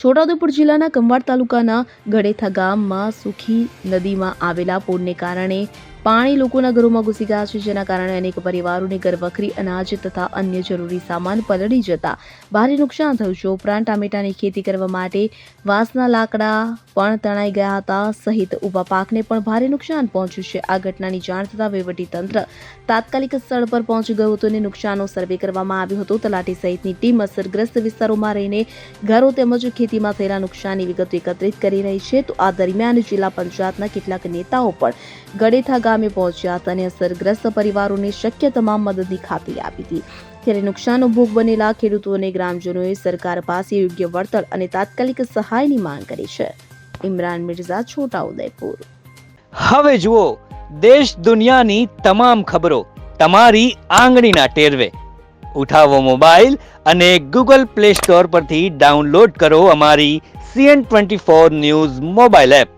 છોટાઉદેપુર જિલ્લાના કંવાડ તાલુકાના ગળેથા ગામમાં સુખી નદીમાં આવેલા પૂરને કારણે પાણી લોકોના ઘરોમાં ઘૂસી ગયા છે, જેના કારણે અનેક પરિવારોની ઘરવખરી, અનાજ તથા અન્ય જરૂરી સામાન પલળી જતા ભારે નુકસાન થયું છે. ઉપરાંત ટામેટાની ખેતી કરવા માટે વાંસના લાકડા પણ તણાઈ ગયા હતા સહિત ઊભા પાકને પણ ભારે નુકસાન પહોંચ્યું છે. આ ઘટનાની જાણ થતાં વહીવટીતંત્ર તાત્કાલિક સ્થળ પર પહોંચી ગયું હતું અને નુકસાનનો સર્વે કરવામાં આવ્યો હતો. તલાટી સહિતની ટીમ અસરગ્રસ્ત વિસ્તારોમાં રહીને ઘરો તેમજ ખેતીમાં થયેલા નુકસાનની વિગતો એકત્રિત કરી રહી છે. તો આ દરમિયાન જિલ્લા પંચાયતના કેટલાક નેતાઓ પણ ગળેથા ગામે પહોંચ્યા હતા અને અસરગ્રસ્ત પરિવારોને શક્ય તમામ મદદની ખાતરી આપી હતી. ત્યારે નુકસાનનો ભોગ બનેલા ખેડૂતો અને ગ્રામજનોએ સરકાર પાસે યોગ્ય વળતર અને તાત્કાલિક સહાયની માંગ કરી છે. ઇમરાન મિર્ઝા, છોટાઉદેપુર. હવે જુઓ દેશ દુનિયાની તમામ ખબરો તમારી આંગળીના ટેરવે. ઉઠાવો મોબાઈલ અને ગૂગલ પ્લે સ્ટોર પરથી ડાઉનલોડ કરો અમારી CN24 ન્યૂઝ મોબાઈલ એપ.